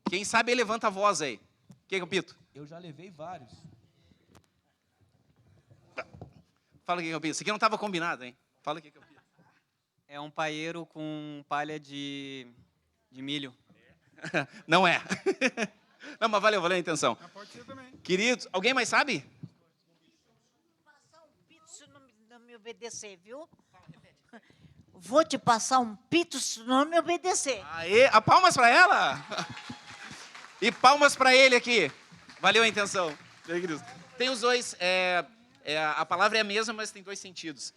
Quem sabe levanta a voz aí. O que é o pito? Eu já levei vários. Fala o que é o pito. Isso aqui não estava combinado, hein? Fala o que é o pito. É um paeiro com palha de milho. Não é. Não, mas valeu a intenção. Pode ser também. Queridos, alguém mais sabe? Passar um pito se não me obedecer, viu? Vou te passar um pito se não me obedecer. Aê, palmas para ela. E palmas para ele aqui. Valeu a intenção. Tem os dois, a palavra é a mesma, mas tem dois sentidos.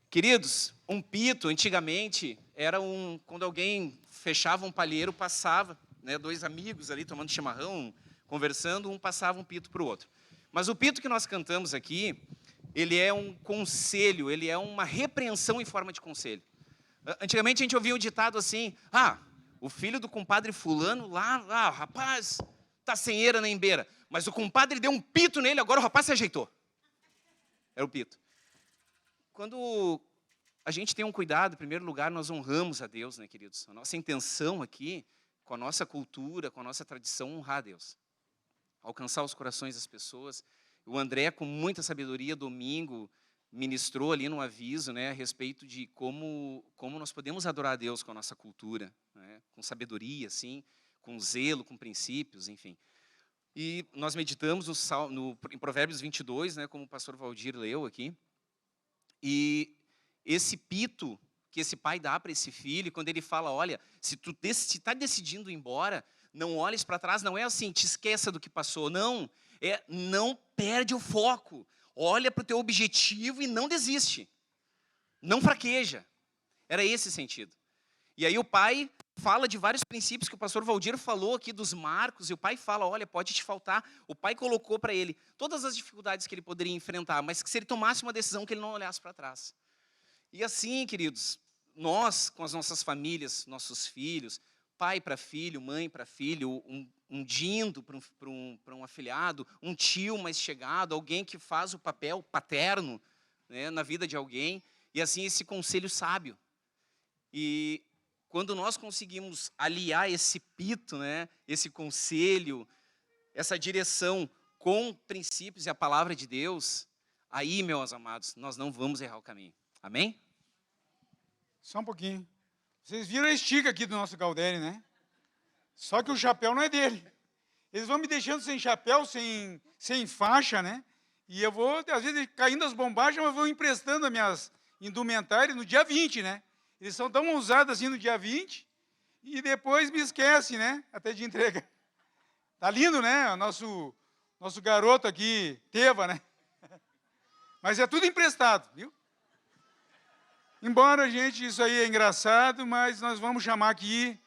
Queridos, um pito, antigamente, era quando alguém fechava um palheiro, passava, né, dois amigos ali tomando chimarrão, conversando, um passava um pito para o outro. Mas o pito que nós cantamos aqui, ele é um conselho, ele é uma repreensão em forma de conselho. Antigamente a gente ouvia um ditado assim, o filho do compadre fulano lá, rapaz, tá sem eira nem beira, mas o compadre deu um pito nele, agora o rapaz se ajeitou. Era o pito. Quando a gente tem um cuidado, em primeiro lugar, nós honramos a Deus, né, queridos? A nossa intenção aqui, com a nossa cultura, com a nossa tradição, honrar a Deus. Alcançar os corações das pessoas. O André, com muita sabedoria, domingo, ministrou ali no aviso, né, a respeito de como nós podemos adorar a Deus com a nossa cultura, né, com sabedoria, assim, com zelo, com princípios, enfim. E nós meditamos em Provérbios 22, né, como o pastor Valdir leu aqui, e esse pito que esse pai dá para esse filho, quando ele fala, olha, se tu está decidindo ir embora, não olhes para trás, não é assim, te esqueça do que passou, não, não perde o foco, olha para o teu objetivo e não desiste, não fraqueja, era esse sentido. E aí o pai fala de vários princípios que o pastor Valdir falou aqui dos marcos, e o pai fala, olha, pode te faltar, o pai colocou para ele todas as dificuldades que ele poderia enfrentar, mas que se ele tomasse uma decisão, que ele não olhasse para trás. E assim, queridos, nós, com as nossas famílias, nossos filhos, pai para filho, mãe para filho, um dindo para um afilhado, um tio mais chegado, alguém que faz o papel paterno, né, na vida de alguém, e assim esse conselho sábio. E quando nós conseguimos aliar esse pito, né, esse conselho, essa direção com princípios e a palavra de Deus, aí, meus amados, nós não vamos errar o caminho. Amém? Só um pouquinho. Vocês viram a estica aqui do nosso Galdério, né? Só que o chapéu não é dele. Eles vão me deixando sem chapéu, sem faixa, né? E eu vou, às vezes, caindo as bombagens, mas vou emprestando as minhas indumentárias no dia 20, né? Eles são tão ousados assim no dia 20 e depois me esquecem, né? Até de entrega. Tá lindo, né? O nosso garoto aqui, Teva, né? Mas é tudo emprestado, viu? Embora, gente, isso aí é engraçado, mas nós vamos chamar aqui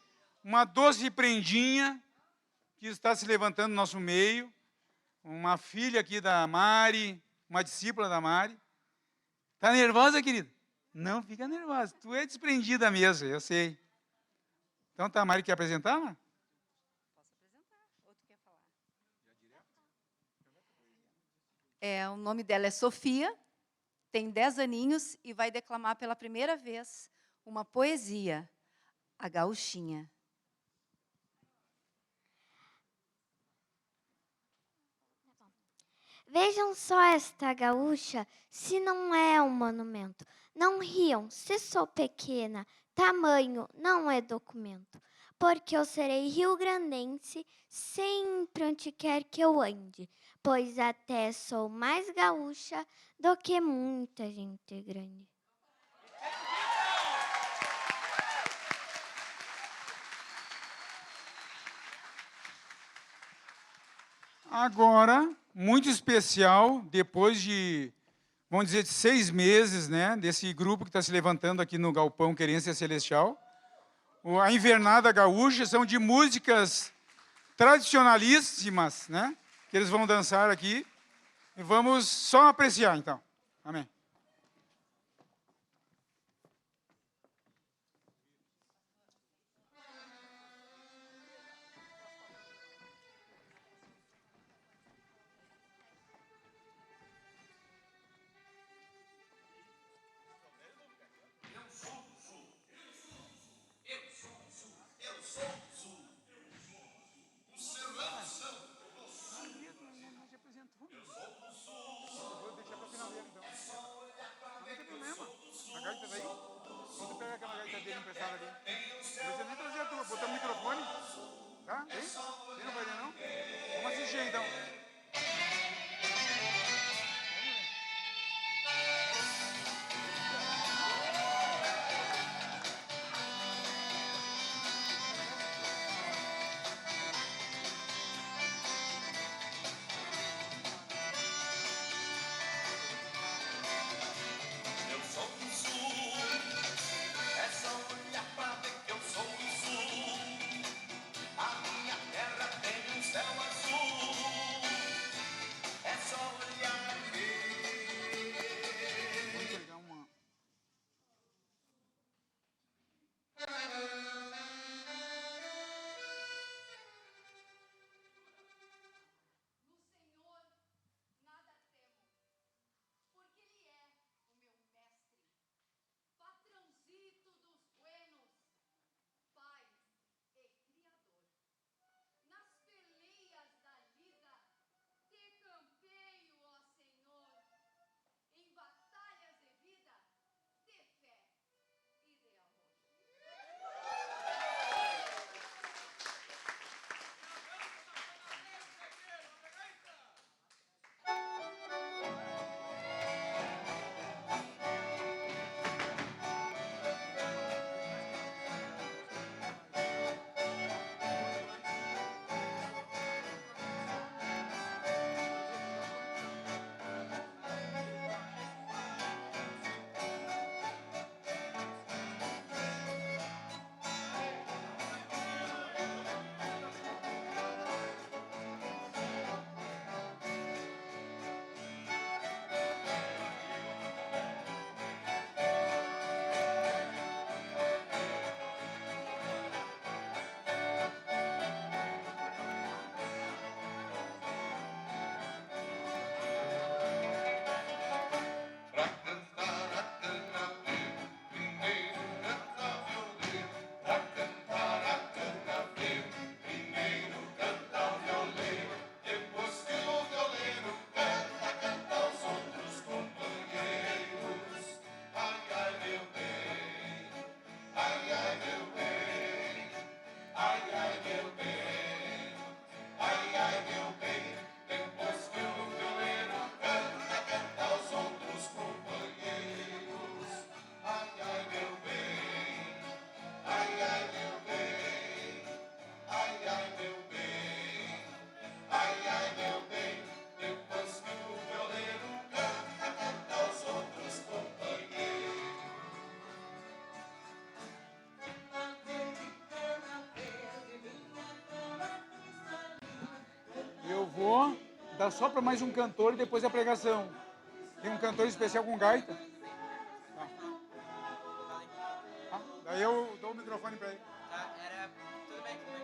uma doce prendinha que está se levantando no nosso meio, uma filha aqui da Mari, uma discípula da Mari. Tá nervosa, querida? Não fica nervosa, tu é desprendida mesmo, eu sei. Então tá, a Mari quer apresentar, né? Posso apresentar? Ou tu quer falar? O nome dela é Sofia, tem 10 aninhos e vai declamar pela primeira vez uma poesia, A Gauchinha. Vejam só esta gaúcha, se não é um monumento. Não riam, se sou pequena, tamanho não é documento. Porque eu serei rio-grandense sempre onde quer que eu ande, pois até sou mais gaúcha do que muita gente grande. Agora, muito especial, depois de, vamos dizer, de 6 meses, né, desse grupo que está se levantando aqui no Galpão Querência Celestial, a Invernada Gaúcha são de músicas tradicionalíssimas, né, que eles vão dançar aqui, e vamos só apreciar, então. Amém. for, dá só para mais um cantor e depois a pregação. Tem um cantor especial com gaita. Tá. Tá? Daí eu dou o microfone para ele. Tá, era... Tudo bem, tudo bem.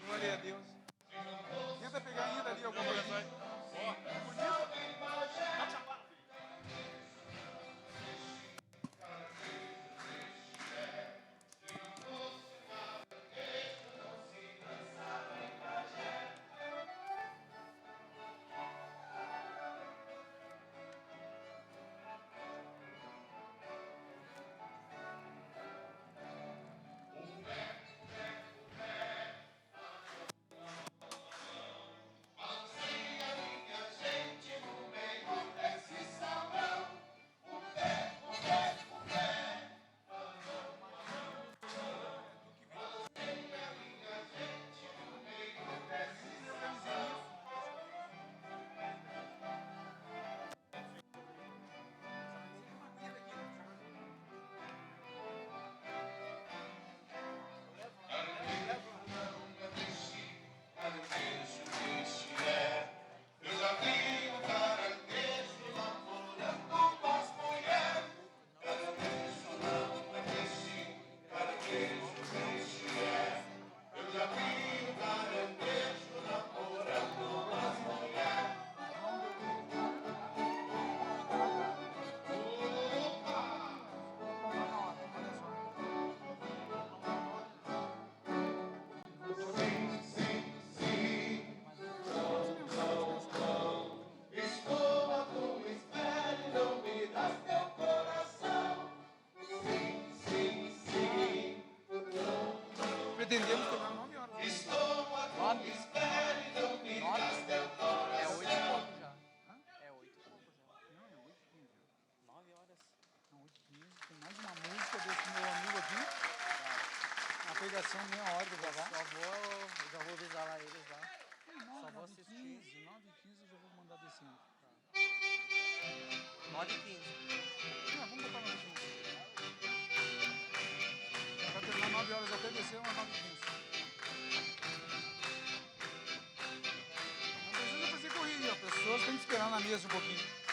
Glória a Deus. Tenta pegar ainda ali alguma coisa. são meia hora do Vavá. Eu já vou avisar lá eles lá. Só vou assistir. 9h15 eu já vou mandar descendo. 9h15. Vamos botar 9h15. Vai terminar 9 horas até descer, umas 9h15. Não precisa fazer corrida, as pessoas têm que esperar na mesa um pouquinho.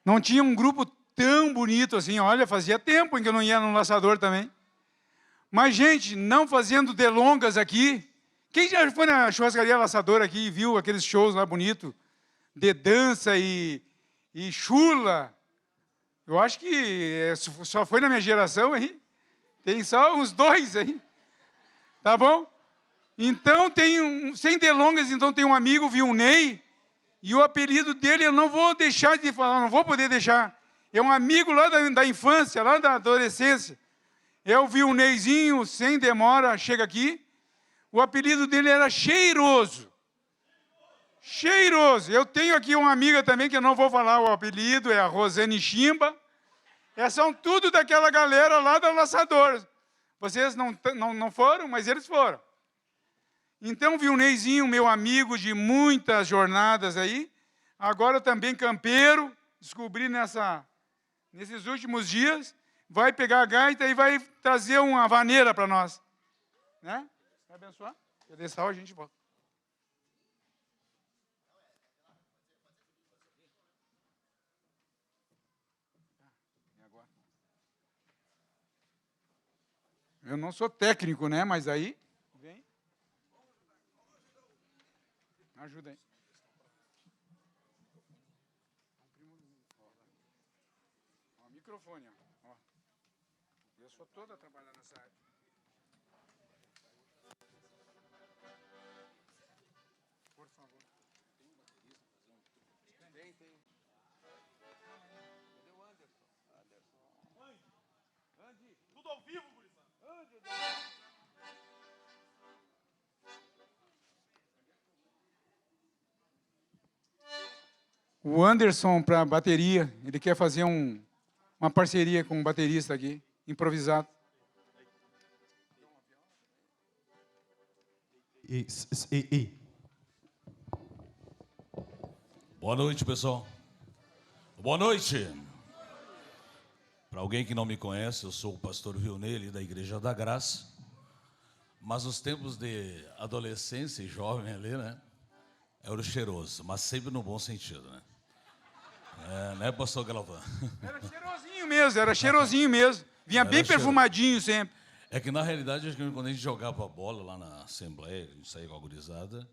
Não tinha um grupo tão bonito assim. Olha, fazia tempo em que eu não ia no Laçador também. Mas, gente, não fazendo delongas aqui. Quem já foi na churrascaria Laçador aqui e viu aqueles shows lá bonitos? De dança e chula. Eu acho que só foi na minha geração aí. Tem só uns 2 aí. Tá bom? Então, sem delongas, então tem um amigo, Vilney, e o apelido dele eu não vou deixar de falar, não vou poder deixar. É um amigo lá da infância, lá da adolescência. É o Vilneizinho, sem demora, chega aqui. O apelido dele era Cheiroso. Cheiroso. Eu tenho aqui uma amiga também, que eu não vou falar o apelido, é a Rosane Chimba. Essas são tudo daquela galera lá da Laçador. Vocês não foram, mas eles foram. Então, Vilneizinho, meu amigo de muitas jornadas aí, agora também campeiro, descobri nesses últimos dias, vai pegar a gaita e vai trazer uma vaneira para nós. Né? Vai abençoar? Quer sal, a gente volta. Eu não sou técnico, né? Mas aí, vem. Ajuda aí. Ó, microfone, ó. Eu sou toda a trabalhar nessa área. Por favor. Tem um baterista? Tem. Cadê o Anderson? Andy, tudo ao vivo, gurizada. O Anderson para bateria, ele quer fazer uma parceria com um baterista aqui, improvisado. Boa noite, pessoal. Boa noite. Para alguém que não me conhece, eu sou o pastor Vilney, ali da Igreja da Graça. Mas nos tempos de adolescência e jovem ali, né? Era o cheiroso, mas sempre no bom sentido, né? Né, pastor Galvão? Era cheirosinho mesmo. Vinha Era bem cheiroso. perfumadinho sempre. É que, na realidade, acho que quando a gente jogava bola lá na Assembleia, a gente saía com a gurizada,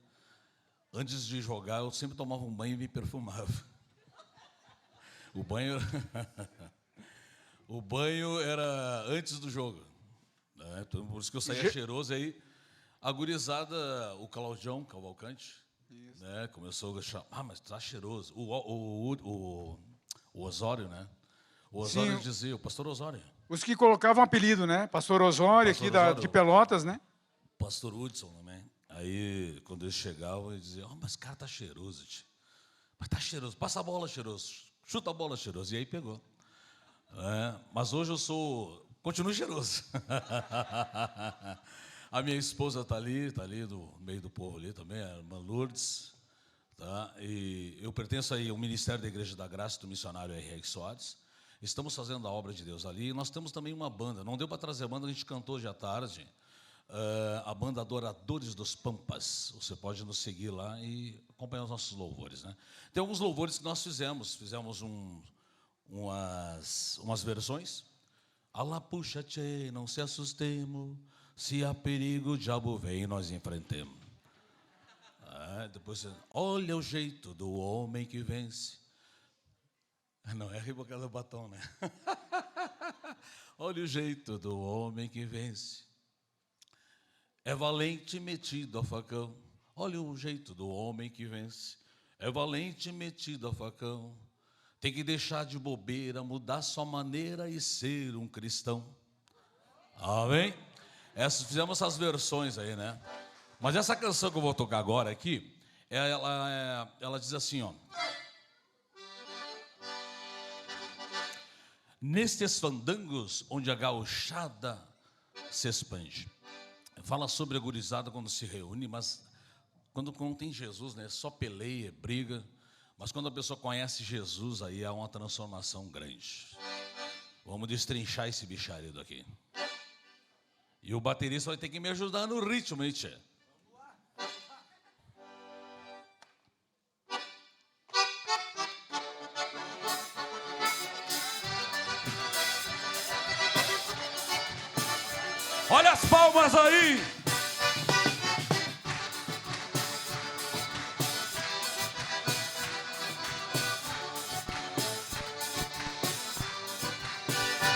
antes de jogar, eu sempre tomava um banho e me perfumava. O banho era antes do jogo. Né? Então, por isso que eu saía cheiroso. Aí, a gurizada, o Claudião Cavalcante, né? Começou a chamar, mas tá cheiroso. O Osório, né? O Osório dizia, o pastor Osório. Os que colocavam apelido, né? Pastor Osório, Pastor aqui Osório. de Pelotas, né? Pastor Hudson também. Aí, quando eles chegavam, eles diziam, mas o cara tá cheiroso, tio. Mas tá cheiroso, passa a bola cheiroso, chuta a bola cheiroso. E aí pegou. Mas hoje eu continuo cheiroso. A minha esposa está ali no meio do povo ali também, a irmã Lourdes. Tá? E eu pertenço aí ao Ministério da Igreja da Graça do missionário R.R. Soares. Estamos fazendo a obra de Deus ali. E nós temos também uma banda. Não deu para trazer a banda, a gente cantou hoje à tarde. A banda Adoradores dos Pampas. Você pode nos seguir lá e acompanhar os nossos louvores. Né? Tem alguns louvores que nós fizemos. Fizemos umas versões. Alá puxa, tchê, não se assustemos. Se há perigo, o diabo vem e nós enfrentemos. Depois, olha o jeito do homem que vence. Não é Riboca do Batom, né? Olha o jeito do homem que vence. É valente metido a facão. Olha o jeito do homem que vence. É valente metido a facão. Tem que deixar de bobeira, mudar sua maneira e ser um cristão. Amém? Fizemos essas versões aí, né? Mas essa canção que eu vou tocar agora aqui, ela diz assim, ó. Nestes fandangos onde a gauchada se expande. Fala sobre a gurizada quando se reúne, mas quando não tem Jesus, né? Só peleia, briga. Mas quando a pessoa conhece Jesus, aí há uma transformação grande. Vamos destrinchar esse bicharedo aqui. E o baterista vai ter que me ajudar no ritmo, hein, tchê? Olha as palmas aí.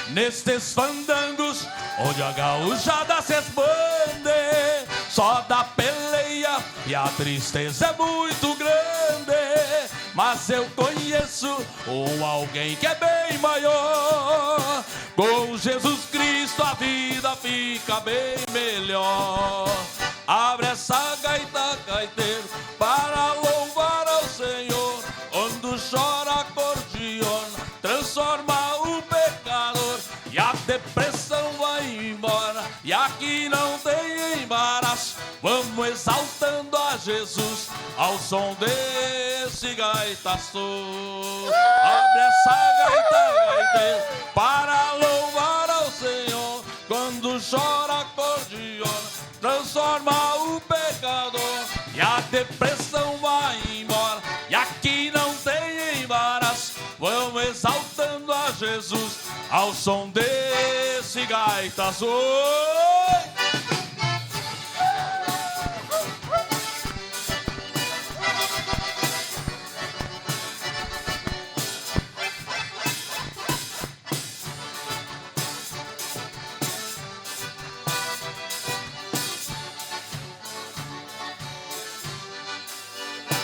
Nestes fandangos, onde a gauchada se expande, só da peleia e a tristeza é muito grande. Mas eu conheço alguém que é bem maior. Com Jesus Cristo a vida fica bem melhor. Abre essa gaita, gaiteiro, para louvar ao Senhor. Quando chora acordeona, transforma o pecador, e a depressão vai embora, e aqui não tem embaraço. Vamos exaltando a Jesus ao som desse gaitaço. Abre essa gaita, gaiteiro, para louvar ao Senhor. Quando chora acordeona, transforma o pecador, e a depressão vai embora, e aqui não tem embaraço. Vamos exaltando a Jesus ao som desse gaitaço.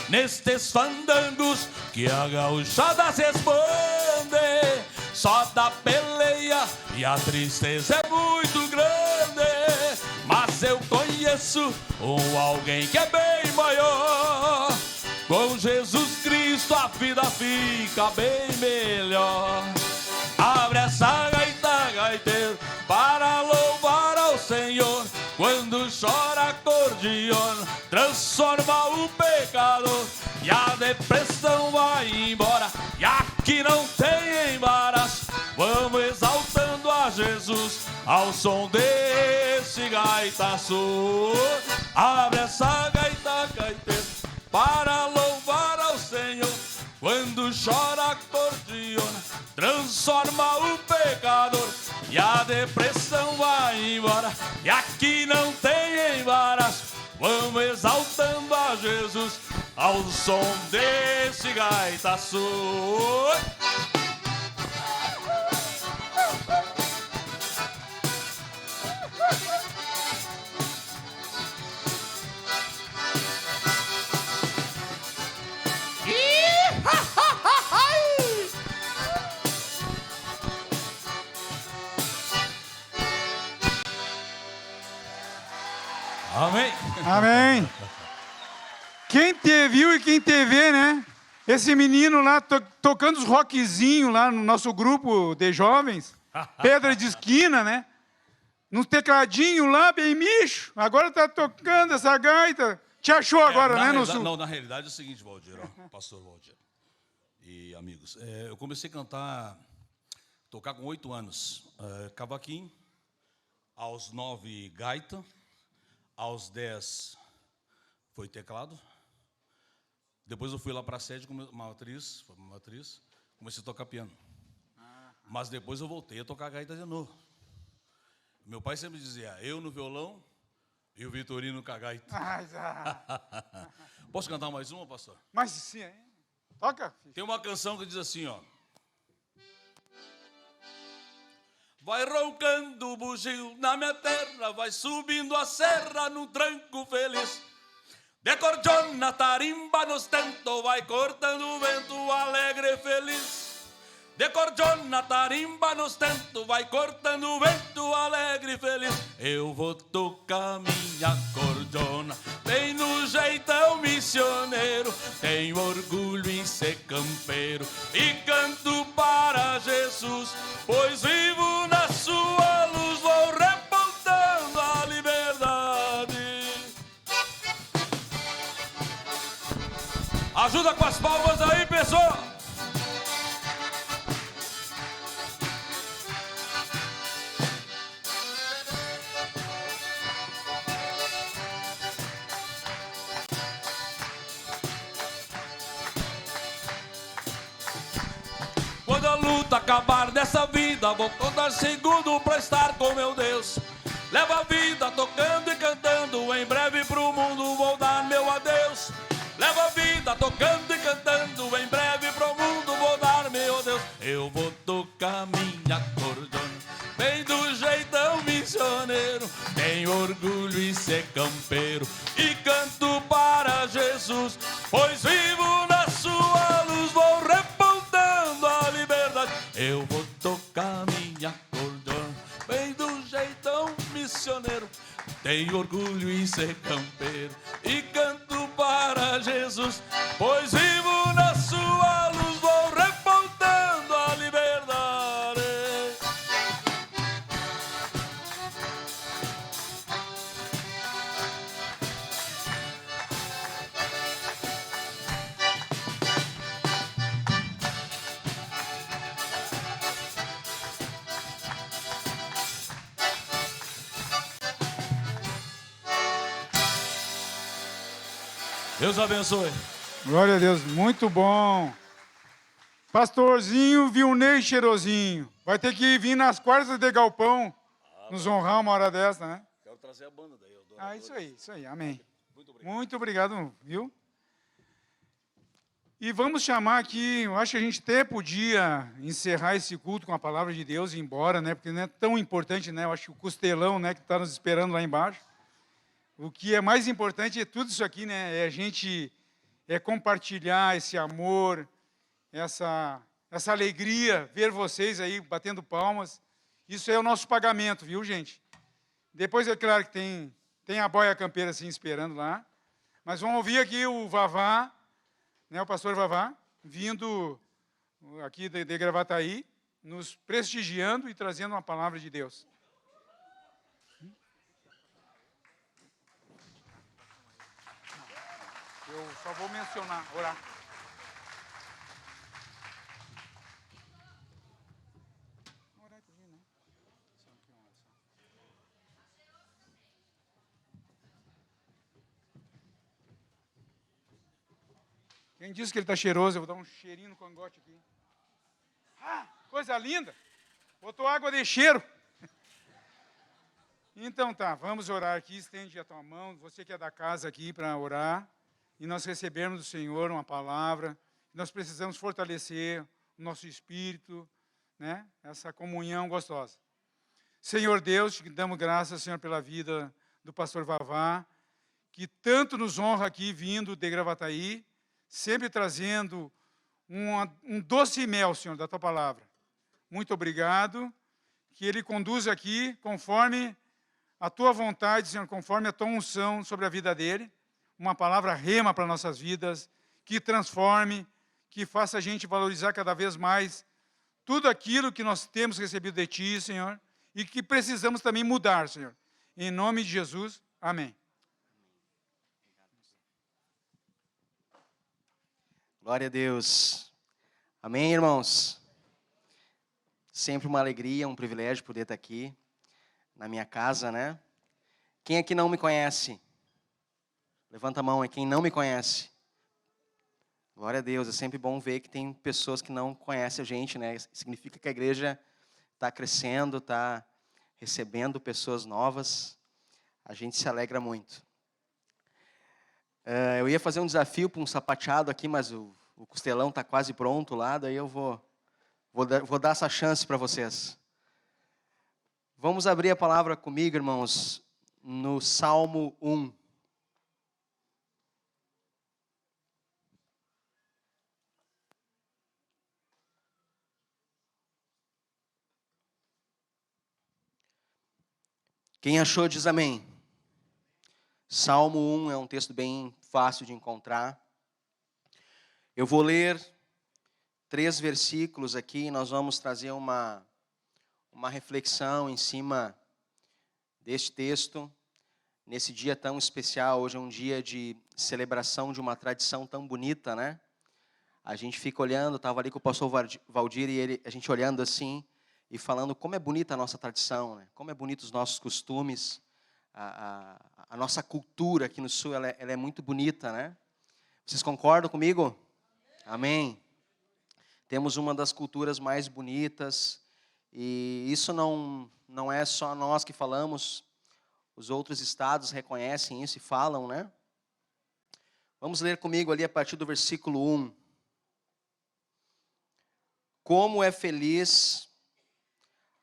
Nestes fandangos que a gauchada se expande, só da peleia e a tristeza é muito grande. Mas eu conheço alguém que é bem maior. Com Jesus Cristo a vida fica bem melhor. Abre essa gaita, gaiteiro, para louvar ao Senhor. Quando chora acordeona, transforma o pecador, e a depressão vai embora, e aqui não tem embaraço. Vamos exaltando a Jesus ao som desse gaitaço. Abre essa gaita, gaiteiro, para louvar ao Senhor. Quando chora acordeona, transforma o pecador, e a depressão vai embora, e aqui não tem embaraço. Vamos exaltando a Jesus ao som desse gaitaço. Amém. Amém. Quem te viu e quem te vê, né? Esse menino lá tocando os rockzinhos lá no nosso grupo de jovens, pedra de esquina, né? No tecladinho lá, bem micho. Agora tá tocando essa gaita. Te achou agora, né, no sul? Não, na realidade é o seguinte, Valdir, ó, pastor Valdir e amigos. Eu comecei a tocar com 8 anos. Cavaquinho, aos 9 gaita, aos 10 foi teclado. Depois eu fui lá para a sede com uma matriz, comecei a tocar piano. Mas depois eu voltei a tocar gaita de novo. Meu pai sempre dizia, eu no violão e o Vitorino com a gaita. Posso cantar mais uma, pastor? Mas sim, hein? Toca. Tem uma canção que diz assim, ó. Vai roncando o bugio na minha terra, vai subindo a serra num tranco feliz. De cordiona, tarimba nos tentos, vai cortando o vento alegre e feliz. De cordiona, tarimba nos tentos, vai cortando o vento alegre e feliz. Eu vou tocar minha cordiona, bem no jeitão missioneiro. Tenho orgulho em ser campeiro e canto para Jesus, pois vivo na sua luz, vou repontando a liberdade. Ajuda com as palmas aí, pessoal. Quando a luta acabar dessa vida, vou contar segundo pra estar com meu Deus. Levo a vida tocando e cantando, em breve pro mundo vou dar meu adeus. Levo a vida tocando e cantando, em breve pro mundo vou dar meu adeus. Eu vou tocar minha acordeona, bem do jeitão missioneiro. Tenho orgulho em ser campeiro e canto para Jesus, pois vivo na sua luz, vou repontando a liberdade. Eu vou tocar minha acordeona, bem do jeitão missioneiro. Tenho orgulho em ser campeiro e canto para Jesus, pois vivo na sua luz, vou repontando a liberdade. Deus abençoe. Glória a Deus, muito bom. Pastorzinho Vilnei Cheirosinho. Vai ter que vir nas quartas de galpão nos honrar uma hora dessa, né? Quero trazer a banda daí. Isso aí, amém. Muito obrigado, viu? E vamos chamar aqui, eu acho que a gente até podia encerrar esse culto com a palavra de Deus e ir embora, né? Porque não é tão importante, né? Eu acho que o costelão, né, que está nos esperando lá embaixo. O que é mais importante é tudo isso aqui, né? É a gente compartilhar esse amor, essa alegria, ver vocês aí batendo palmas. Isso é o nosso pagamento, viu, gente? Depois é claro que tem a boia campeira assim esperando lá. Mas vamos ouvir aqui o Vavá, né, o pastor Vavá, vindo aqui de Gravataí, nos prestigiando e trazendo uma palavra de Deus. Eu só vou mencionar, orar. Quem disse que ele está cheiroso, eu vou dar um cheirinho no cangote aqui. Ah, coisa linda! Botou água de cheiro. Então tá, vamos orar aqui, estende a tua mão, você que é da casa aqui para orar. E nós recebemos do Senhor uma palavra, nós precisamos fortalecer o nosso espírito, né? Essa comunhão gostosa. Senhor Deus, te damos graças, Senhor, pela vida do pastor Vavá, que tanto nos honra aqui vindo de Gravataí, sempre trazendo um doce mel, Senhor, da tua palavra. Muito obrigado, que ele conduza aqui conforme a tua vontade, Senhor, conforme a tua unção sobre a vida dele. Uma palavra rema para nossas vidas, que transforme, que faça a gente valorizar cada vez mais tudo aquilo que nós temos recebido de Ti, Senhor, e que precisamos também mudar, Senhor. Em nome de Jesus, amém. Glória a Deus. Amém, irmãos? Sempre uma alegria, um privilégio poder estar aqui na minha casa, né? Quem aqui não me conhece? Levanta a mão, é quem não me conhece. Glória a Deus, é sempre bom ver que tem pessoas que não conhecem a gente, né? Significa que a igreja está crescendo, está recebendo pessoas novas. A gente se alegra muito. Eu ia fazer um desafio para um sapateado aqui, mas o costelão está quase pronto lá, daí eu vou dar essa chance para vocês. Vamos abrir a palavra comigo, irmãos, no Salmo 1. Quem achou diz amém. Salmo 1 é um texto bem fácil de encontrar. Eu vou ler 3 versículos aqui, nós vamos trazer uma reflexão em cima deste texto. Nesse dia tão especial, hoje é um dia de celebração de uma tradição tão bonita, né? A gente fica olhando, estava ali com o pastor Valdir e a gente olhando assim e falando como é bonita a nossa tradição, né? Como é bonito os nossos costumes, a nossa cultura aqui no Sul, ela é muito bonita, né? Vocês concordam comigo? Amém. Temos uma das culturas mais bonitas e isso não é só nós que falamos. Os outros estados reconhecem isso e falam, né? Vamos ler comigo ali a partir do versículo 1. Como é feliz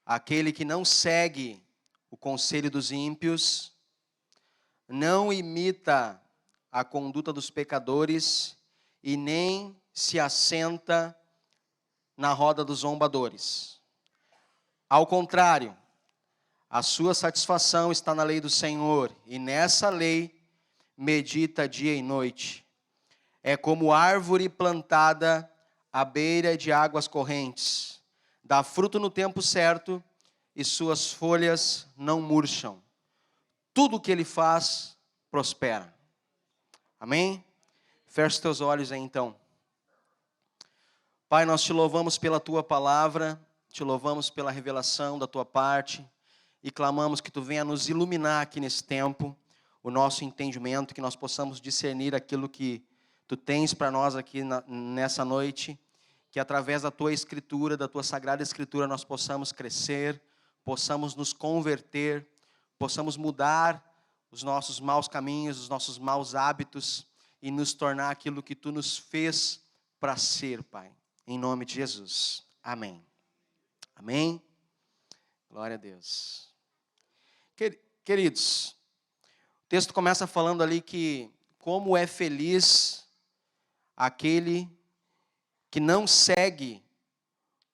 aquele que não segue o conselho dos ímpios, não imita a conduta dos pecadores e nem se assenta na roda dos zombadores. Ao contrário, a sua satisfação está na lei do Senhor, e nessa lei medita dia e noite. É como árvore plantada à beira de águas correntes, dá fruto no tempo certo, e suas folhas não murcham. Tudo o que ele faz prospera. Amém? Feche os teus olhos aí então. Pai, nós te louvamos pela tua palavra, te louvamos pela revelação da tua parte, e clamamos que tu venha nos iluminar aqui nesse tempo, o nosso entendimento, que nós possamos discernir aquilo que tu tens para nós aqui nessa noite, que através da tua escritura, da tua sagrada escritura, nós possamos crescer, possamos nos converter, possamos mudar os nossos maus caminhos, os nossos maus hábitos e nos tornar aquilo que tu nos fez para ser, Pai. Em nome de Jesus. Amém. Amém. Glória a Deus. Queridos, o texto começa falando ali que como é feliz aquele que não segue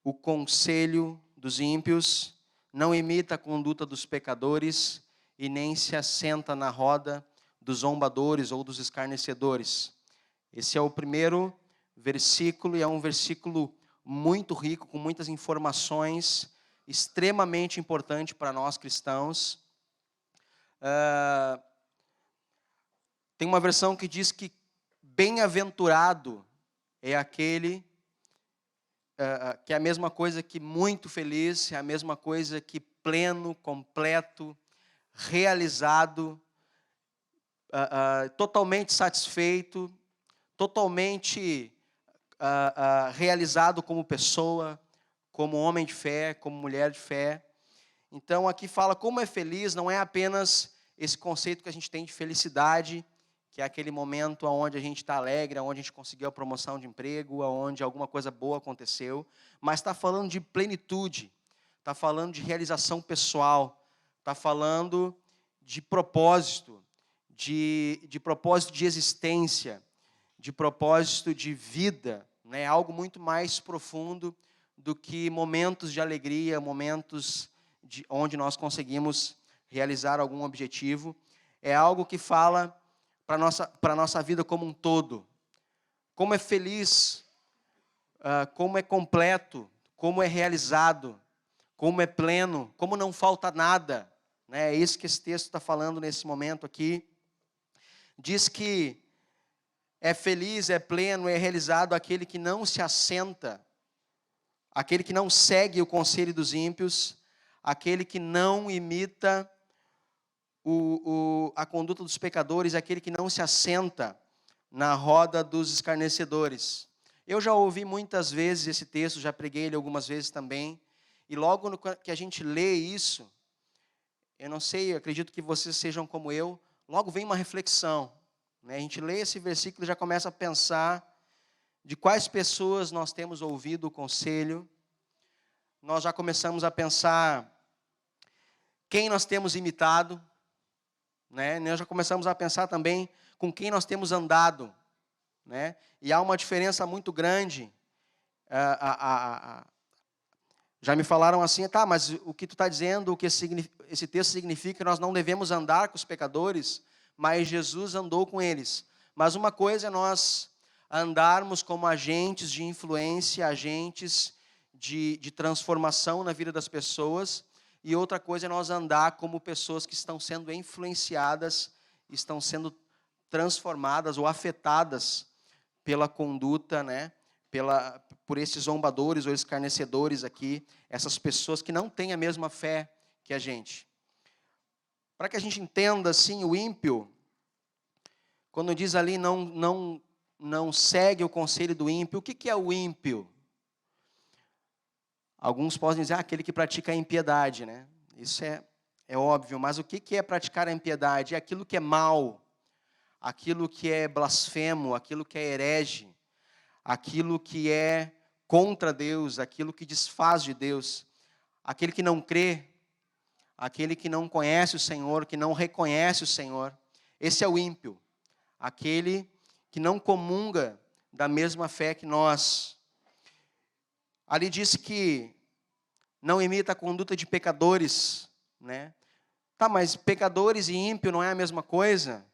o conselho dos ímpios, não imita a conduta dos pecadores e nem se assenta na roda dos zombadores ou dos escarnecedores. Esse é o primeiro versículo e é um versículo muito rico, com muitas informações, extremamente importante para nós cristãos. Tem uma versão que diz que bem-aventurado é aquele que é a mesma coisa que muito feliz, é a mesma coisa que pleno, completo, realizado, totalmente satisfeito, totalmente realizado como pessoa, como homem de fé, como mulher de fé. Então aqui fala como é feliz, não é apenas esse conceito que a gente tem de felicidade, que é aquele momento onde a gente está alegre, onde a gente conseguiu a promoção de emprego, onde alguma coisa boa aconteceu, mas está falando de plenitude, está falando de realização pessoal, está falando de propósito, de propósito de existência, de propósito de vida, né? Algo muito mais profundo do que momentos de alegria, momentos onde nós conseguimos realizar algum objetivo. É algo que fala para a nossa vida como um todo. Como é feliz, como é completo, como é realizado, como é pleno, como não falta nada. Né? É isso que esse texto está falando nesse momento aqui. Diz que é feliz, é pleno, é realizado aquele que não se assenta, aquele que não segue o conselho dos ímpios, aquele que não imita a conduta dos pecadores, aquele que não se assenta na roda dos escarnecedores. Eu já ouvi muitas vezes esse texto, já preguei ele algumas vezes também, e logo que a gente lê isso, eu não sei, eu acredito que vocês sejam como eu, logo vem uma reflexão. Né? A gente lê esse versículo e já começa a pensar de quais pessoas nós temos ouvido o conselho, nós já começamos a pensar quem nós temos imitado, né? Nós já começamos a pensar também com quem nós temos andado, né? E há uma diferença muito grande. Já me falaram assim, tá, mas o que tu está dizendo, o que esse texto significa, nós não devemos andar com os pecadores, mas Jesus andou com eles. Mas uma coisa é nós andarmos como agentes de influência, agentes de transformação na vida das pessoas, e outra coisa é nós andar como pessoas que estão sendo influenciadas, estão sendo transformadas ou afetadas pela conduta, né? Por esses zombadores ou escarnecedores aqui, essas pessoas que não têm a mesma fé que a gente. Para que a gente entenda assim, o ímpio, quando diz ali não segue o conselho do ímpio, o que é o ímpio? Alguns podem dizer, aquele que pratica a impiedade, né? Isso é é óbvio, mas o que é praticar a impiedade? É aquilo que é mal, aquilo que é blasfemo, aquilo que é herege, aquilo que é contra Deus, aquilo que desfaz de Deus, aquele que não crê, aquele que não conhece o Senhor, que não reconhece o Senhor. Esse é o ímpio, aquele que não comunga da mesma fé que nós. Ali diz que não imita a conduta de pecadores, né? Tá, mas pecadores e ímpio não é a mesma coisa?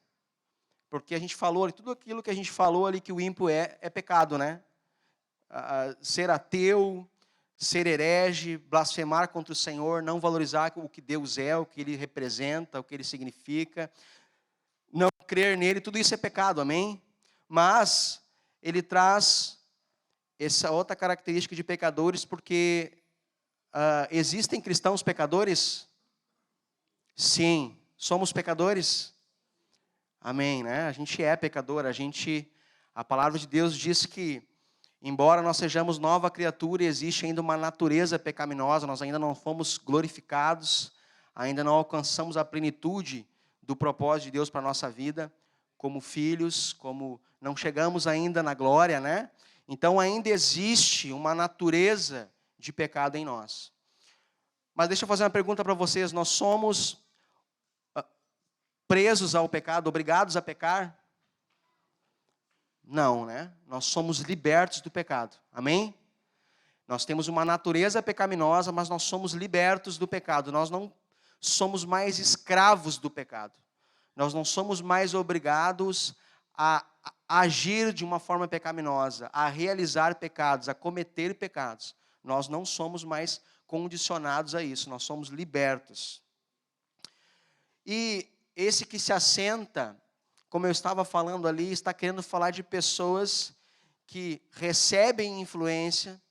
Porque a gente falou, tudo aquilo que a gente falou ali que o ímpio é pecado, né? Ser ateu, ser herege, blasfemar contra o Senhor, não valorizar o que Deus é, o que Ele representa, o que Ele significa, não crer nele, tudo isso é pecado, amém? Mas ele traz essa outra característica de pecadores, porque existem cristãos pecadores? Sim. Somos pecadores? Amém, né? A gente é pecador, a palavra de Deus diz que, embora nós sejamos nova criatura, existe ainda uma natureza pecaminosa, nós ainda não fomos glorificados, ainda não alcançamos a plenitude do propósito de Deus para a nossa vida, como filhos, como não chegamos ainda na glória, né? Então ainda existe uma natureza de pecado em nós. Mas deixa eu fazer uma pergunta para vocês, nós somos presos ao pecado, obrigados a pecar? Não, né? Nós somos libertos do pecado. Amém? Nós temos uma natureza pecaminosa, mas nós somos libertos do pecado. Nós não somos mais escravos do pecado. Nós não somos mais obrigados a agir de uma forma pecaminosa, a realizar pecados, a cometer pecados. Nós não somos mais condicionados a isso, nós somos libertos. E esse que se assenta, como eu estava falando ali, está querendo falar de pessoas que recebem influência,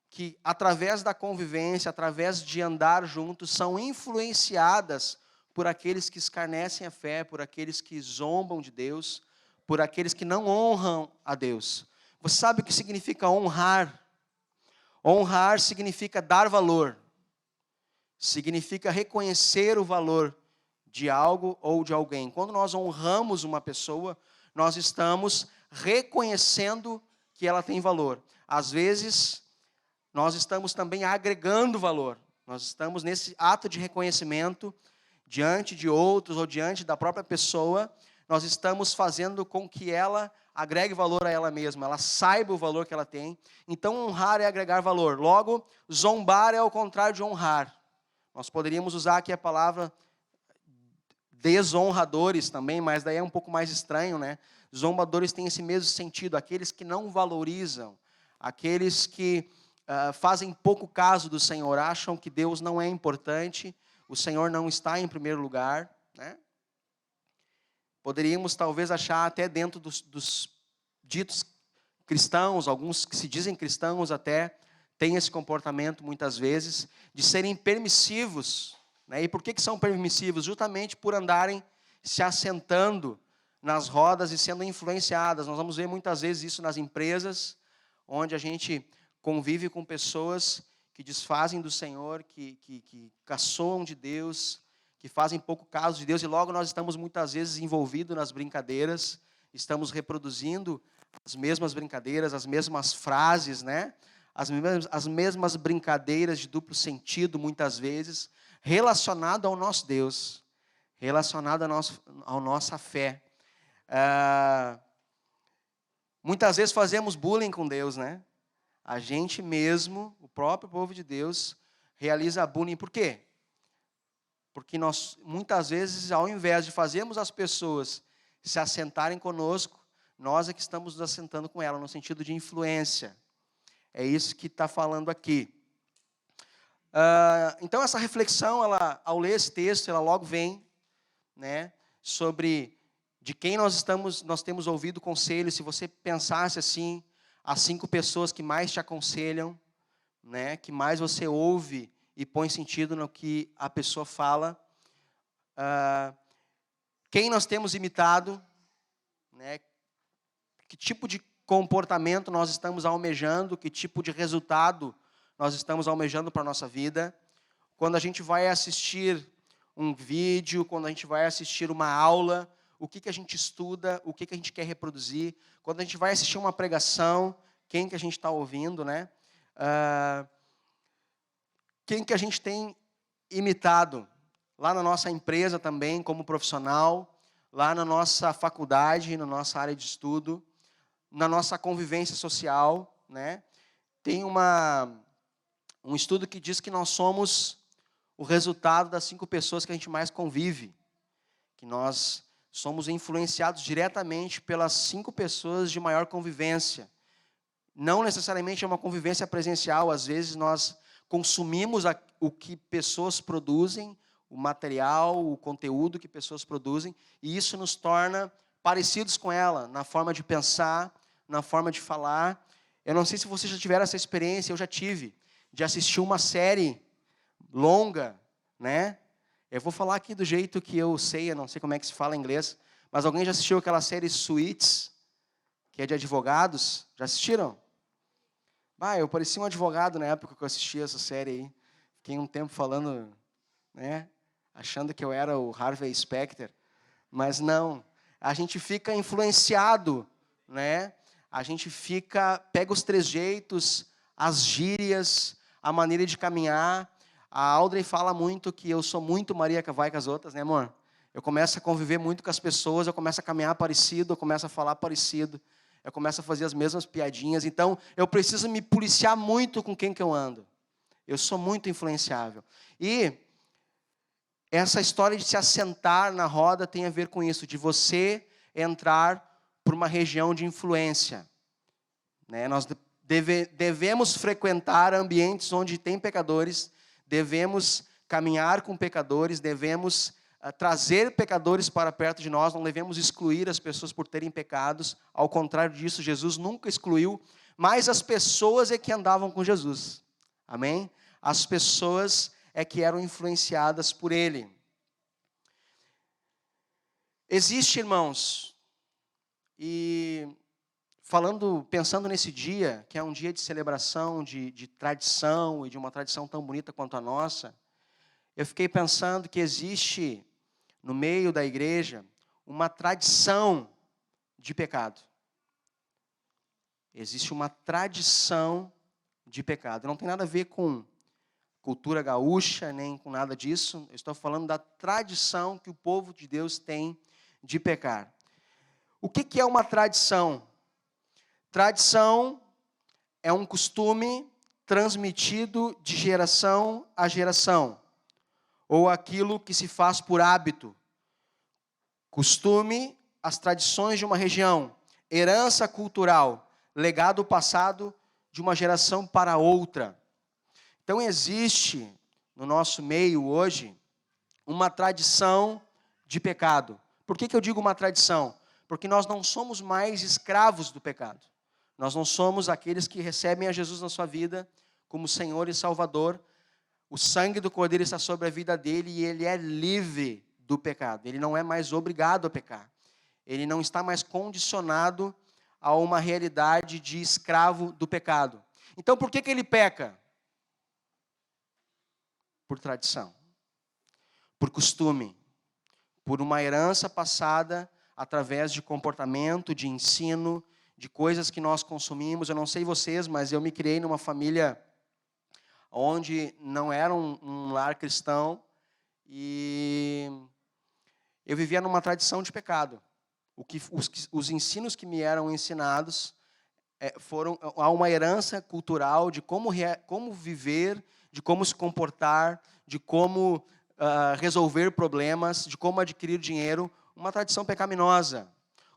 que através da convivência, através de andar juntos, são influenciadas por aqueles que escarnecem a fé, por aqueles que zombam de Deus, por aqueles que não honram a Deus. Você sabe o que significa honrar? Honrar significa dar valor, significa reconhecer o valor de algo ou de alguém. Quando nós honramos uma pessoa, nós estamos reconhecendo que ela tem valor. Às vezes, nós estamos também agregando valor. Nós estamos nesse ato de reconhecimento diante de outros ou diante da própria pessoa, nós estamos fazendo com que ela agregue valor a ela mesma, ela saiba o valor que ela tem. Então, honrar é agregar valor. Logo, zombar é o contrário de honrar. Nós poderíamos usar aqui a palavra desonradores também, mas daí é um pouco mais estranho, né? Zombadores têm esse mesmo sentido, aqueles que não valorizam, aqueles que fazem pouco caso do Senhor, acham que Deus não é importante, o Senhor não está em primeiro lugar, né? Poderíamos talvez achar até dentro dos ditos cristãos, alguns que se dizem cristãos até têm esse comportamento muitas vezes, de serem permissivos, né? E por que são permissivos? Justamente por andarem se assentando nas rodas e sendo influenciadas. Nós vamos ver muitas vezes isso nas empresas, onde a gente convive com pessoas que desfazem do Senhor, que caçoam de Deus, que fazem pouco caso de Deus, e logo nós estamos muitas vezes envolvidos nas brincadeiras, estamos reproduzindo as mesmas brincadeiras, as mesmas frases, né? As mesmas brincadeiras de duplo sentido, muitas vezes, relacionado ao nosso Deus, relacionado à nossa fé. Muitas vezes fazemos bullying com Deus, né? A gente mesmo, o próprio povo de Deus, realiza bullying. Por quê? Porque nós, muitas vezes, ao invés de fazermos as pessoas se assentarem conosco, nós é que estamos nos assentando com elas, no sentido de influência. É isso que está falando aqui. Então, essa reflexão, ao ler esse texto, ela logo vem, né, sobre de quem nós temos ouvido conselho. Se você pensasse assim, as 5 pessoas que mais te aconselham, né, que mais você ouve e põe sentido no que a pessoa fala. Quem nós temos imitado, né, que tipo de comportamento nós estamos almejando, que tipo de resultado nós estamos almejando para a nossa vida. Quando a gente vai assistir um vídeo, quando a gente vai assistir uma aula, o que a gente estuda, o que a gente quer reproduzir. Quando a gente vai assistir uma pregação, quem que a gente está ouvindo, né? Quem que a gente tem imitado? Lá na nossa empresa também, como profissional, lá na nossa faculdade, na nossa área de estudo, na nossa convivência social, né? Tem um estudo que diz que nós somos o resultado das 5 pessoas que a gente mais convive, que nós somos influenciados diretamente pelas 5 pessoas de maior convivência. Não necessariamente é uma convivência presencial, às vezes nós consumimos o que pessoas produzem, o material, o conteúdo que pessoas produzem, e isso nos torna parecidos com ela, na forma de pensar, na forma de falar. Eu não sei se vocês já tiveram essa experiência, eu já tive, de assistir uma série longa, né? Eu vou falar aqui do jeito que eu sei, eu não sei como é que se fala em inglês, mas alguém já assistiu aquela série Suits, que é de advogados? Já assistiram? Eu parecia um advogado na época que eu assistia essa série aí. Fiquei um tempo falando, né? Achando que eu era o Harvey Specter, mas não. A gente fica influenciado, né? A gente pega os trejeitos, as gírias, a maneira de caminhar. A Audrey fala muito que eu sou muito Maria que vai com as outras, né, amor? Eu começo a conviver muito com as pessoas, eu começo a caminhar parecido, eu começo a falar parecido, eu começo a fazer as mesmas piadinhas. Então, eu preciso me policiar muito com quem que eu ando. Eu sou muito influenciável. E essa história de se assentar na roda tem a ver com isso, de você entrar por uma região de influência, né? Nós devemos frequentar ambientes onde tem pecadores, devemos caminhar com pecadores, devemos trazer pecadores para perto de nós, não devemos excluir as pessoas por terem pecados. Ao contrário disso, Jesus nunca excluiu, mas as pessoas é que andavam com Jesus. Amém? As pessoas é que eram influenciadas por Ele. Existe, irmãos, e pensando nesse dia, que é um dia de celebração, de tradição, e de uma tradição tão bonita quanto a nossa, eu fiquei pensando que existe, no meio da igreja, uma tradição de pecado. Existe uma tradição de pecado. Não tem nada a ver com cultura gaúcha, nem com nada disso. Eu estou falando da tradição que o povo de Deus tem de pecar. O que é uma tradição? Tradição é um costume transmitido de geração a geração, ou aquilo que se faz por hábito. Costume, as tradições de uma região, herança cultural, legado passado de uma geração para outra. Então existe no nosso meio hoje uma tradição de pecado. Por que eu digo uma tradição? Porque nós não somos mais escravos do pecado. Nós não somos aqueles que recebem a Jesus na sua vida como Senhor e Salvador. O sangue do Cordeiro está sobre a vida dele e ele é livre do pecado. Ele não é mais obrigado a pecar. Ele não está mais condicionado a uma realidade de escravo do pecado. Então, por que ele peca? Por tradição, por costume, por uma herança passada através de comportamento, de ensino, de coisas que nós consumimos. Eu não sei vocês, mas eu me criei numa família onde não era um lar cristão e eu vivia numa tradição de pecado. Os ensinos que me eram ensinados foram a uma herança cultural de como viver, de como se comportar, de como resolver problemas, de como adquirir dinheiro. Uma tradição pecaminosa,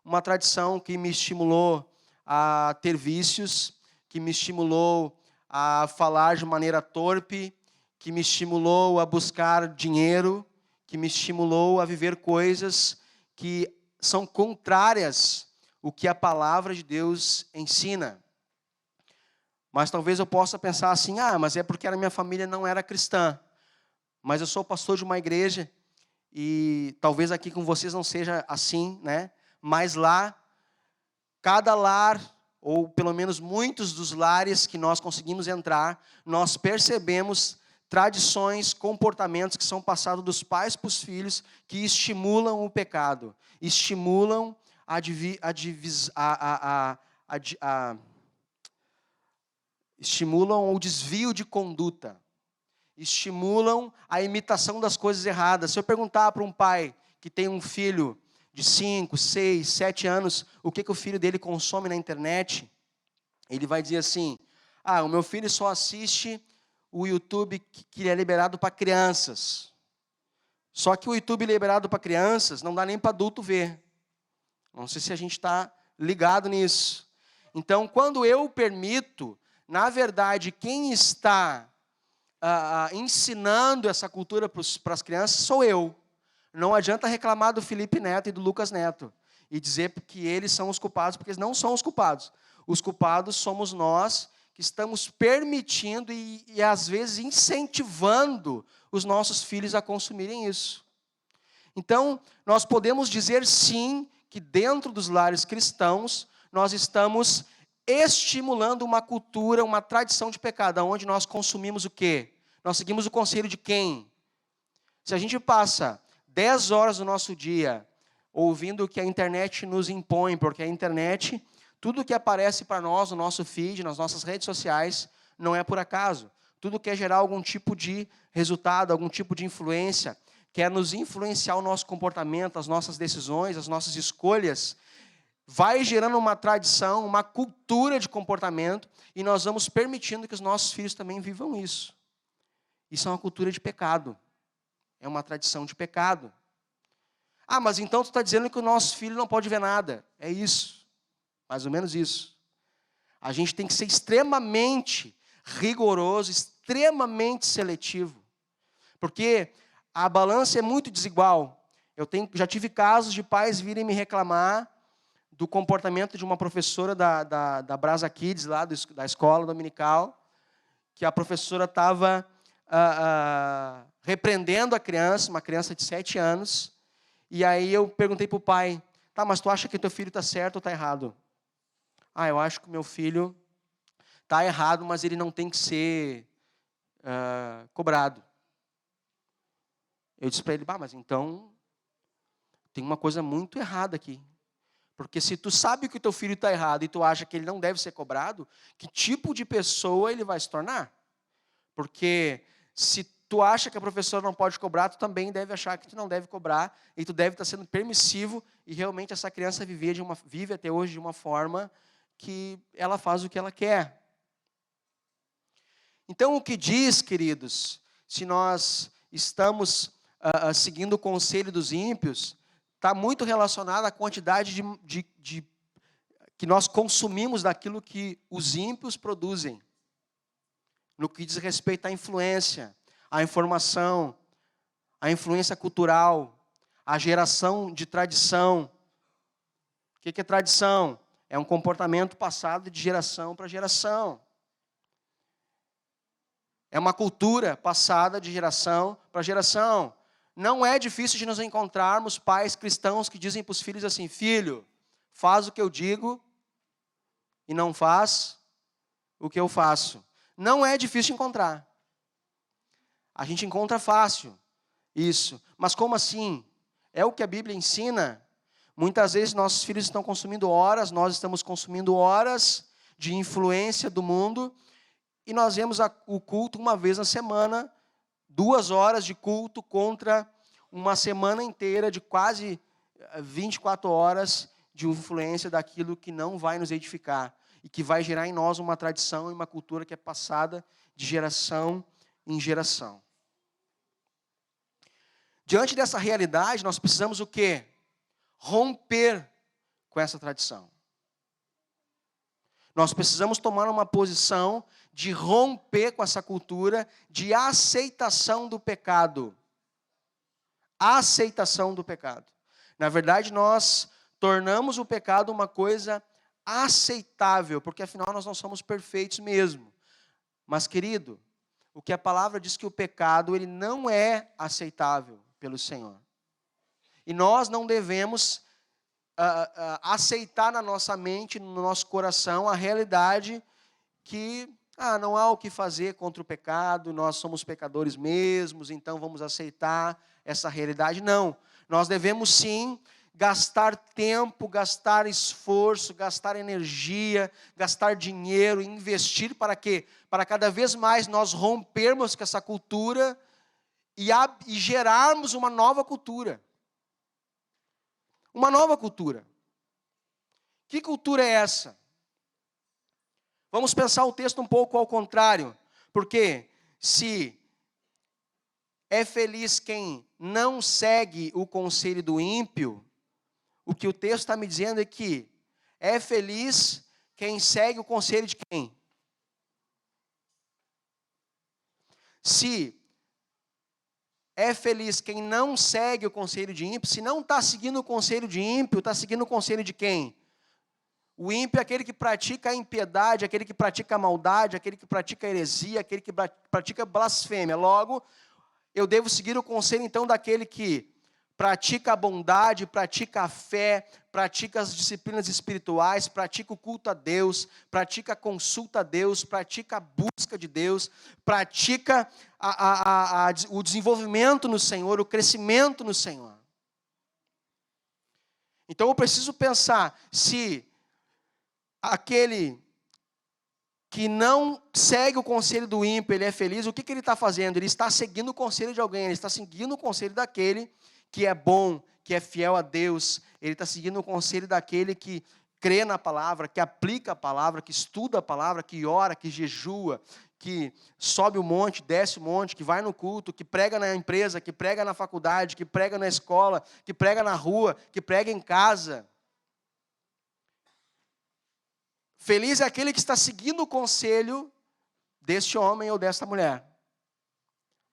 uma tradição que me estimulou a ter vícios, que me estimulou a falar de maneira torpe, que me estimulou a buscar dinheiro, que me estimulou a viver coisas que são contrárias ao que a palavra de Deus ensina. Mas talvez eu possa pensar assim, mas é porque a minha família não era cristã. Mas eu sou pastor de uma igreja e talvez aqui com vocês não seja assim, né? Mas lá, cada lar, ou pelo menos muitos dos lares que nós conseguimos entrar, nós percebemos tradições, comportamentos que são passados dos pais para os filhos, que estimulam o pecado, estimulam estimulam o desvio de conduta, estimulam a imitação das coisas erradas. Se eu perguntar para um pai que tem um filho de 5, 6, 7 anos, o que o filho dele consome na internet, ele vai dizer assim: o meu filho só assiste o YouTube que é liberado para crianças. Só que o YouTube liberado para crianças não dá nem para adulto ver. Não sei se a gente está ligado nisso. Então, quando eu permito, na verdade, quem está ensinando essa cultura para as crianças sou eu. Não adianta reclamar do Felipe Neto e do Lucas Neto e dizer que eles são os culpados, porque eles não são os culpados. Os culpados somos nós, que estamos permitindo e às vezes incentivando os nossos filhos a consumirem isso. Então, nós podemos dizer sim que dentro dos lares cristãos nós estamos estimulando uma cultura, uma tradição de pecado, onde nós consumimos o quê? Nós seguimos o conselho de quem? Se a gente passa 10 horas do nosso dia ouvindo o que a internet nos impõe, porque a internet, tudo que aparece para nós no nosso feed, nas nossas redes sociais, não é por acaso. Tudo quer gerar algum tipo de resultado, algum tipo de influência, quer nos influenciar o nosso comportamento, as nossas decisões, as nossas escolhas, vai gerando uma tradição, uma cultura de comportamento, e nós vamos permitindo que os nossos filhos também vivam isso. Isso é uma cultura de pecado. É uma tradição de pecado. Mas então tu está dizendo que o nosso filho não pode ver nada. É isso. Mais ou menos isso. A gente tem que ser extremamente rigoroso, extremamente seletivo. Porque a balança é muito desigual. Já tive casos de pais virem me reclamar do comportamento de uma professora da Brasa Kids, lá da escola dominical, que a professora estava repreendendo a criança, uma criança de 7 anos, e aí eu perguntei para o pai: mas tu acha que teu filho está certo ou está errado? Eu acho que o meu filho está errado, mas ele não tem que ser cobrado. Eu disse para ele: mas então tem uma coisa muito errada aqui. Porque se tu sabe que o teu filho está errado e tu acha que ele não deve ser cobrado, que tipo de pessoa ele vai se tornar? Porque se tu acha que a professora não pode cobrar, tu também deve achar que tu não deve cobrar, e tu deve estar sendo permissivo, e realmente essa criança vive até hoje de uma forma que ela faz o que ela quer. Então, o que diz, queridos, se nós estamos seguindo o conselho dos ímpios, está muito relacionado à quantidade que nós consumimos daquilo que os ímpios produzem. No que diz respeito à influência, à informação, à influência cultural, à geração de tradição. O que é tradição? É um comportamento passado de geração para geração. É uma cultura passada de geração para geração. Não é difícil de nos encontrarmos pais cristãos que dizem para os filhos assim: filho, faz o que eu digo e não faz o que eu faço. Não é difícil de encontrar. A gente encontra fácil isso. Mas como assim? É o que a Bíblia ensina? Muitas vezes nossos filhos estão consumindo horas, nós estamos consumindo horas de influência do mundo, e nós vemos o culto uma vez na semana, 2 horas de culto contra uma semana inteira de quase 24 horas de influência daquilo que não vai nos edificar e que vai gerar em nós uma tradição e uma cultura que é passada de geração em geração. Diante dessa realidade, nós precisamos o quê? Romper com essa tradição. Nós precisamos tomar uma posição de romper com essa cultura de aceitação do pecado. Aceitação do pecado. Na verdade, nós tornamos o pecado uma coisa aceitável, porque afinal nós não somos perfeitos mesmo. Mas, querido, o que a palavra diz que o pecado ele não é aceitável pelo Senhor. E nós não devemos aceitar na nossa mente, no nosso coração, a realidade que não há o que fazer contra o pecado, nós somos pecadores mesmos, então vamos aceitar essa realidade. Não, nós devemos sim gastar tempo, gastar esforço, gastar energia, gastar dinheiro, investir para quê? Para cada vez mais nós rompermos com essa cultura e gerarmos uma nova cultura. Uma nova cultura. Que cultura é essa? Vamos pensar o texto um pouco ao contrário, porque se é feliz quem não segue o conselho do ímpio, o que o texto está me dizendo é que é feliz quem segue o conselho de quem? Se é feliz quem não segue o conselho de ímpio, se não está seguindo o conselho de ímpio, está seguindo o conselho de quem? O ímpio é aquele que pratica a impiedade, aquele que pratica a maldade, aquele que pratica a heresia, aquele que pratica blasfêmia. Logo, eu devo seguir o conselho, então, daquele que pratica a bondade, pratica a fé, pratica as disciplinas espirituais, pratica o culto a Deus, pratica a consulta a Deus, pratica a busca de Deus, pratica o desenvolvimento no Senhor, o crescimento no Senhor. Então, eu preciso pensar se aquele que não segue o conselho do ímpio, ele é feliz, o que ele está fazendo? Ele está seguindo o conselho de alguém, ele está seguindo o conselho daquele que é bom, que é fiel a Deus, ele está seguindo o conselho daquele que crê na palavra, que aplica a palavra, que estuda a palavra, que ora, que jejua, que sobe o monte, desce o monte, que vai no culto, que prega na empresa, que prega na faculdade, que prega na escola, que prega na rua, que prega em casa. Feliz é aquele que está seguindo o conselho deste homem ou desta mulher.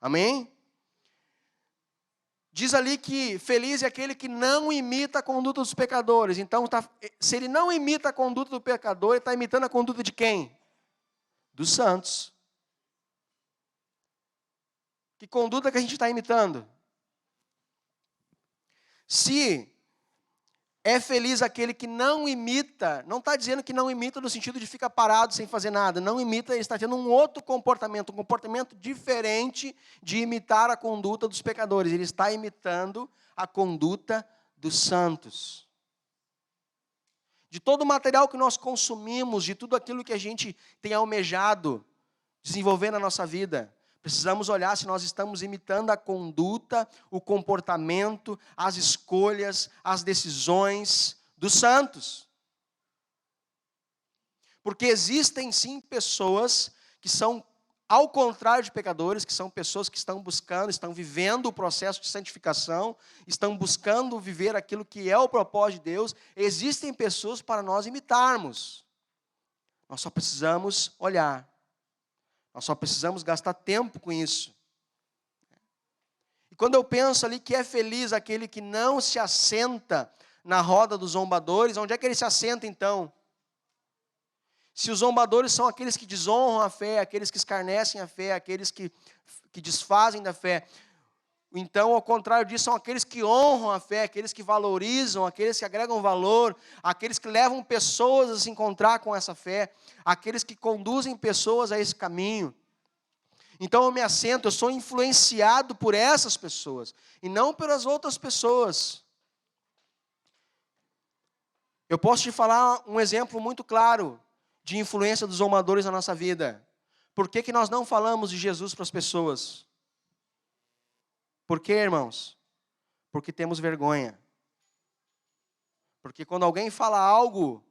Amém? Diz ali que feliz é aquele que não imita a conduta dos pecadores. Então, se ele não imita a conduta do pecador, ele está imitando a conduta de quem? Dos santos. Que conduta que a gente está imitando? Se é feliz aquele que não imita, não está dizendo que não imita no sentido de ficar parado sem fazer nada. Não imita, ele está tendo um outro comportamento, um comportamento diferente de imitar a conduta dos pecadores. Ele está imitando a conduta dos santos. De todo o material que nós consumimos, de tudo aquilo que a gente tem almejado desenvolver na nossa vida, precisamos olhar se nós estamos imitando a conduta, o comportamento, as escolhas, as decisões dos santos. Porque existem sim pessoas que são ao contrário de pecadores, que são pessoas que estão buscando, estão vivendo o processo de santificação, estão buscando viver aquilo que é o propósito de Deus. Existem pessoas para nós imitarmos. Nós só precisamos olhar. Nós só precisamos gastar tempo com isso. E quando eu penso ali que é feliz aquele que não se assenta na roda dos zombadores, onde é que ele se assenta então? Se os zombadores são aqueles que desonram a fé, aqueles que escarnecem a fé, aqueles que desfazem da fé, então, ao contrário disso, são aqueles que honram a fé, aqueles que valorizam, aqueles que agregam valor, aqueles que levam pessoas a se encontrar com essa fé, aqueles que conduzem pessoas a esse caminho. Então, eu me assento, eu sou influenciado por essas pessoas, e não pelas outras pessoas. Eu posso te falar um exemplo muito claro de influência dos zombadores na nossa vida. Por que nós não falamos de Jesus para as pessoas? Por quê, irmãos? Porque temos vergonha. Porque quando alguém fala algo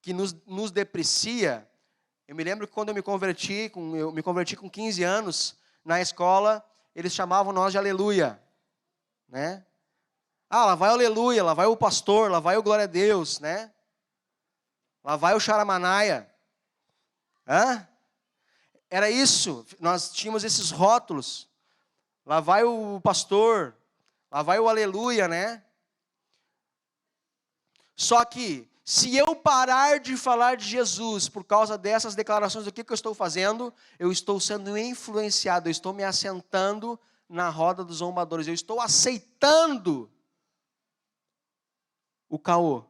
que nos deprecia, eu me lembro que quando eu me converti com 15 anos, na escola, eles chamavam nós de aleluia. Né? Lá vai o aleluia, lá vai o pastor, lá vai o glória a Deus, né? Lá vai o charamanaia. Era isso, nós tínhamos esses rótulos. Lá vai o pastor, lá vai o aleluia, né? Só que, se eu parar de falar de Jesus por causa dessas declarações, o que eu estou fazendo? Eu estou sendo influenciado, eu estou me assentando na roda dos zombadores, eu estou aceitando o caô.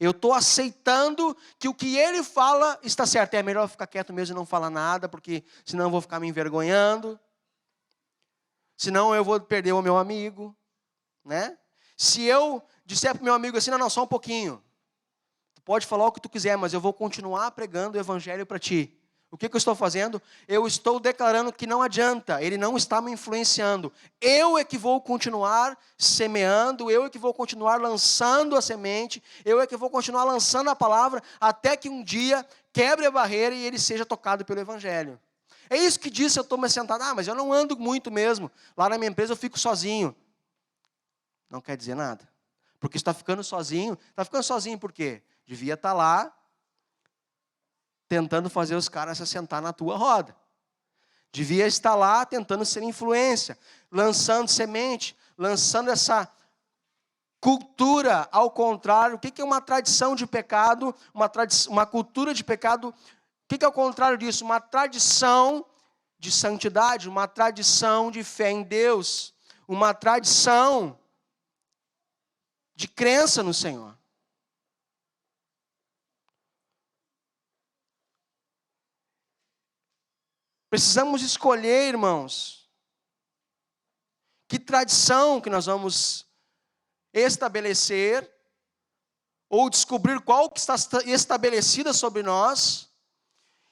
Eu estou aceitando que o que ele fala está certo. É melhor ficar quieto mesmo e não falar nada, porque senão eu vou ficar me envergonhando. Senão eu vou perder o meu amigo, né? Se eu disser para o meu amigo assim, não, só um pouquinho. Tu pode falar o que tu quiser, mas eu vou continuar pregando o evangelho para ti. O que eu estou fazendo? Eu estou declarando que não adianta, ele não está me influenciando. Eu é que vou continuar semeando, eu é que vou continuar lançando a semente, eu é que vou continuar lançando a palavra, até que um dia quebre a barreira e ele seja tocado pelo evangelho. É isso que diz, eu estou me sentado, mas eu não ando muito mesmo. Lá na minha empresa eu fico sozinho. Não quer dizer nada. Porque está ficando sozinho por quê? Devia estar lá, tentando fazer os caras se sentar na tua roda. Devia estar lá tentando ser influência, lançando semente, lançando essa cultura ao contrário. O que é uma tradição de pecado? Uma cultura de pecado. O que é o contrário disso? Uma tradição de santidade, uma tradição de fé em Deus, uma tradição de crença no Senhor. Precisamos escolher, irmãos, que tradição que nós vamos estabelecer, ou descobrir qual que está estabelecida sobre nós,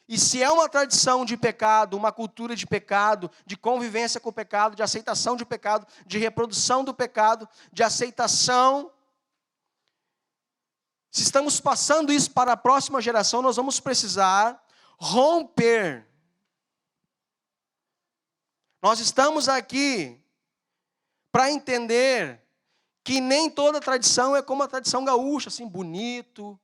e se é uma tradição de pecado, uma cultura de pecado, de convivência com o pecado, de aceitação de pecado, de reprodução do pecado, de aceitação. Se estamos passando isso para a próxima geração, nós vamos precisar romper. Nós estamos aqui para entender que nem toda tradição é como a tradição gaúcha, assim, bonito,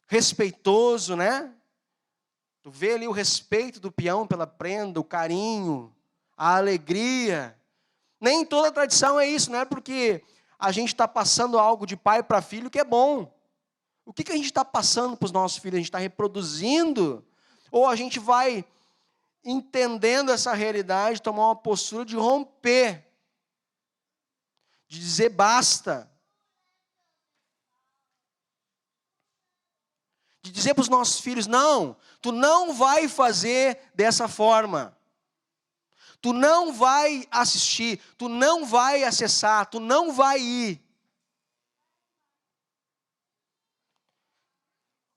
respeitoso, né? Tu vê ali o respeito do peão pela prenda, o carinho, a alegria. Nem toda tradição é isso, não é porque a gente está passando algo de pai para filho que é bom. O que a gente está passando para os nossos filhos? A gente está reproduzindo? Ou a gente vai entendendo essa realidade, tomar uma postura de romper, de dizer basta, de dizer para os nossos filhos, não, tu não vai fazer dessa forma, tu não vai assistir, tu não vai acessar, tu não vai ir.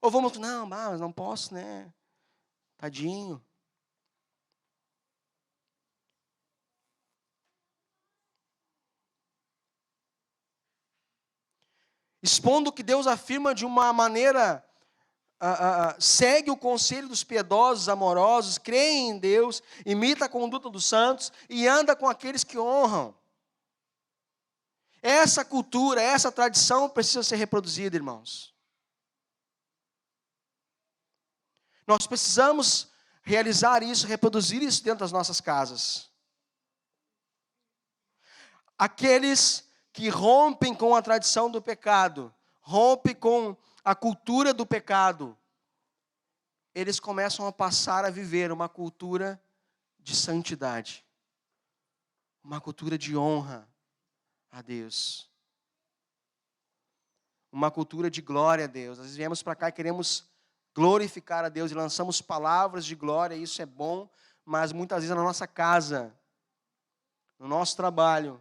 Ou vamos, não, mas não posso, né, tadinho. Expondo o que Deus afirma de uma maneira, segue o conselho dos piedosos, amorosos, crê em Deus, imita a conduta dos santos e anda com aqueles que honram. Essa cultura, essa tradição precisa ser reproduzida, irmãos. Nós precisamos realizar isso, reproduzir isso dentro das nossas casas. Aqueles que rompem com a tradição do pecado, rompem com a cultura do pecado, eles começam a passar a viver uma cultura de santidade, uma cultura de honra a Deus, uma cultura de glória a Deus. Às vezes viemos para cá e queremos glorificar a Deus e lançamos palavras de glória, isso é bom, mas muitas vezes na nossa casa, no nosso trabalho,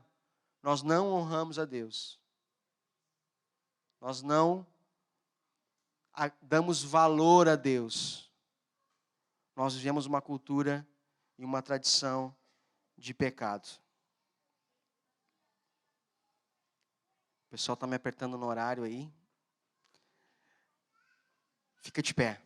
nós não honramos a Deus. Nós não damos valor a Deus. Nós vivemos uma cultura e uma tradição de pecado. O pessoal está me apertando no horário aí. Fica de pé.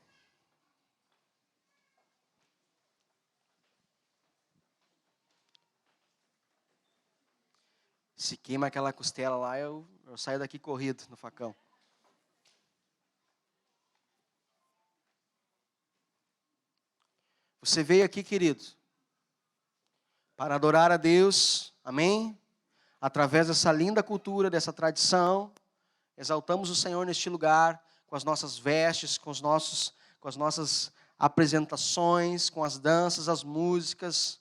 Se queima aquela costela lá, eu saio daqui corrido no facão. Você veio aqui, querido, para adorar a Deus, amém? Através dessa linda cultura, dessa tradição, exaltamos o Senhor neste lugar, com as nossas vestes, com as nossas apresentações, com as danças, as músicas,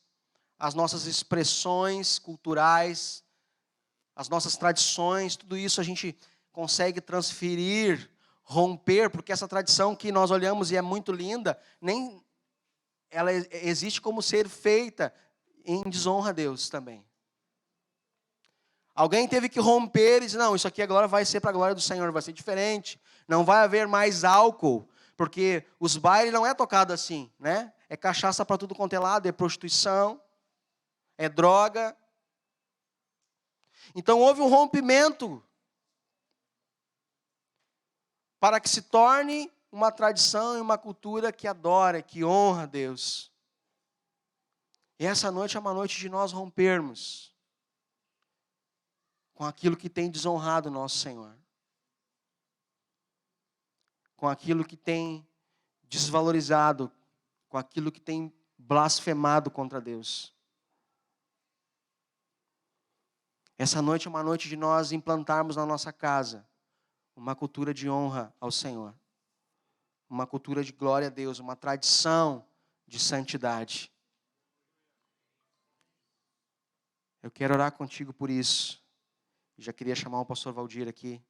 as nossas expressões culturais. as nossas tradições, tudo isso a gente consegue transferir, romper, porque essa tradição que nós olhamos e é muito linda, nem ela existe como ser feita em desonra a Deus também. Alguém teve que romper e dizer, não, isso aqui agora vai ser para a glória do Senhor, vai ser diferente. Não vai haver mais álcool, porque os bailes não é tocado assim, né? É cachaça para tudo quanto é lado, é prostituição, é droga. Então houve um rompimento para que se torne uma tradição e uma cultura que adora, que honra a Deus. E essa noite é uma noite de nós rompermos com aquilo que tem desonrado o nosso Senhor. Com aquilo que tem desvalorizado, com aquilo que tem blasfemado contra Deus. Essa noite é uma noite de nós implantarmos na nossa casa uma cultura de honra ao Senhor. Uma cultura de glória a Deus, uma tradição de santidade. Eu quero orar contigo por isso. Já queria chamar o pastor Valdir aqui.